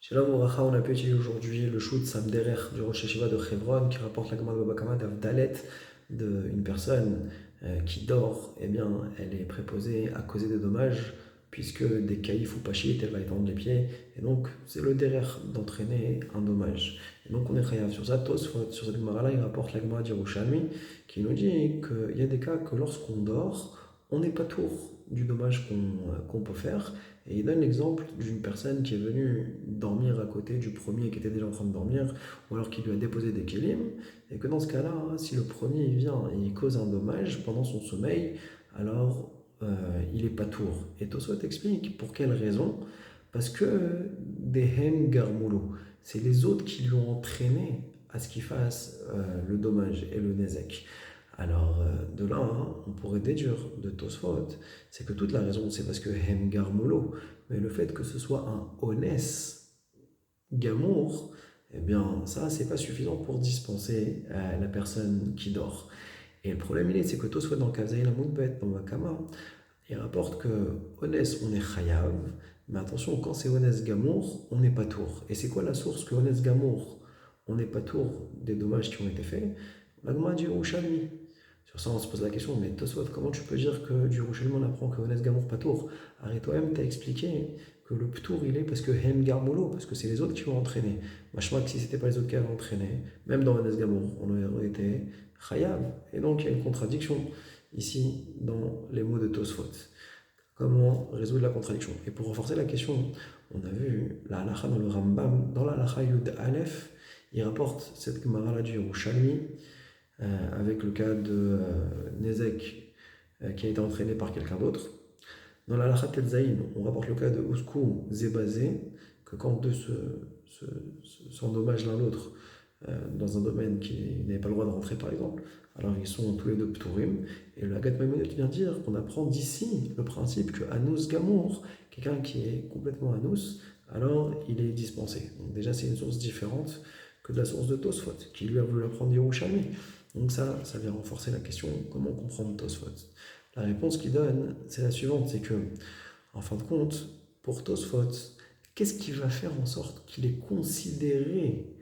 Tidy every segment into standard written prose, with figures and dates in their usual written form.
Shalom Ouracha, on a pu étudier aujourd'hui le shoot Sam Derer du Rosh Hashiva de Hebron qui rapporte la Gemara de Baba Kama d'Avdalet d'une personne qui dort, eh bien, elle est préposée à causer des dommages puisque des caïfs ou pachit, elle va étendre les pieds et donc c'est le Derer d'entraîner un dommage. Et donc on est chayav sur ça. Tosfot, sur cette Gemara-là, il rapporte la Gemara d'Yerushalmi qui nous dit qu'il y a des cas que lorsqu'on dort, on n'est pas tour du dommage qu'on peut faire. Et il donne l'exemple d'une personne qui est venue dormir à côté du premier qui était déjà en train de dormir, ou alors qui lui a déposé des kélim, et que dans ce cas-là, si le premier il vient et il cause un dommage pendant son sommeil, alors il est pas tour. Et Tosfot explique pour quelle raison. Parce que des hem garmoulo, c'est les autres qui lui ont entraîné à ce qu'il fasse le dommage et le nezek. Alors, de là, hein, on pourrait déduire de Tosfot, c'est que toute la raison, c'est parce que Hem Garmolo, mais le fait que ce soit un Honès Gamour, eh bien, ça, c'est pas suffisant pour dispenser la personne qui dort. Et le problème, c'est que Tosfot dans Kavzaï la Moudbet, dans Makama, il rapporte que Honès, on est Chayav, mais attention, quand c'est Honès Gamour, on n'est pas tour. Et c'est quoi la source que Honès Gamour, on n'est pas tour des dommages qui ont été faits? La Gemara du Yerushalmi. Sur ça, on se pose la question, mais Tosfot, comment tu peux dire que du Yerushalmi on apprend que Honès Gamour pas tour? Arrête toi-même, t'as expliqué que le ptour il est parce que Hem Garmolo, parce que c'est les autres qui ont entraîné. Machma que si c'était pas les autres qui avaient entraîné, même dans Honès Gamour, on aurait été Chayav. Et donc il y a une contradiction ici dans les mots de Tosfot. Comment résoudre la contradiction? Et pour renforcer la question, on a vu la halacha dans le Rambam, dans la halacha Yud Aleph, il rapporte cette Gemara du Yerushalmi avec le cas de Nezek qui a été entraîné par quelqu'un d'autre. Dans la halacha Tetzaïn, on rapporte le cas de Ouskou Zébazé, que quand deux s'endommagent l'un l'autre dans un domaine qui n'avait pas le droit de rentrer par exemple, alors ils sont tous les deux ptourim. Et le Hagat Maïmonide vient dire qu'on apprend d'ici le principe que Anous Gamour, quelqu'un qui est complètement Anous, alors il est dispensé. Donc déjà c'est une source différente que de la source de Tosfot, qui lui a voulu apprendre Yerushalmi. Donc ça vient renforcer la question, comment comprendre Tosfot? La réponse qu'il donne, c'est la suivante, c'est que, en fin de compte, pour Tosfot, qu'est-ce qui va faire en sorte qu'il est considéré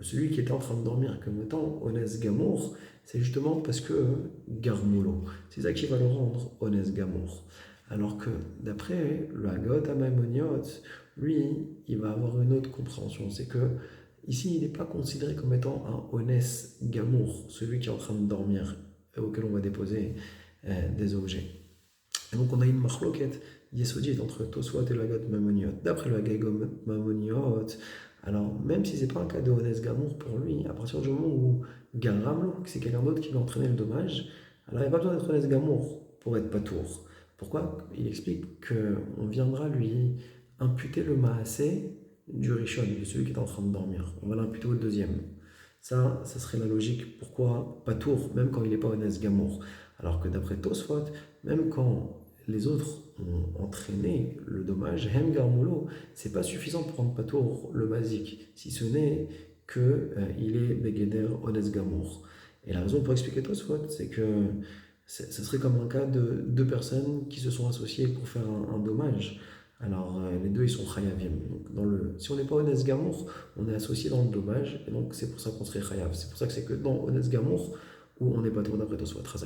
celui qui était en train de dormir comme étant Honès Gamour? C'est justement parce que Garmoulo, c'est ça qui va le rendre Honès Gamour. Alors que d'après le Hagot à Maimoniot, lui, il va avoir une autre compréhension. C'est que ici, il n'est pas considéré comme étant un Honès Gamour, celui qui est en train de dormir et auquel on va déposer des objets. Et donc on a une marloquette yesodite entre Tosfot et le Hagot Maimoniot. D'après le Hagot Maimoniot, alors même si c'est pas un cas de Honès Gamour pour lui, à partir du moment où Garamlo, c'est quelqu'un d'autre qui va entraîner le dommage, alors il n'y a pas besoin d'être Honès Gamour pour être patour. Pourquoi? Il explique qu'on viendra lui imputer le maasé du Rishon, de celui qui est en train de dormir. On va l'imputer au deuxième. Ça serait la logique. Pourquoi patour, même quand il n'est pas Honès Gamour? Alors que d'après Tosfot, même quand les autres ont entraîné le dommage, Hem Garmoulo, c'est pas suffisant pour rendre patour le mazik, si ce n'est qu'il est Begeder Honès Gamour. Et la raison pour expliquer Tosfot, c'est que ce serait comme un cas de deux personnes qui se sont associées pour faire un dommage. Alors, les deux, ils sont Chayavim. Donc, si on n'est pas Honès Gamour, on est associé dans le dommage, et donc c'est pour ça qu'on serait Chayav. C'est pour ça que c'est que dans Honès Gamour, où on n'est pas trop d'après Tosfot, très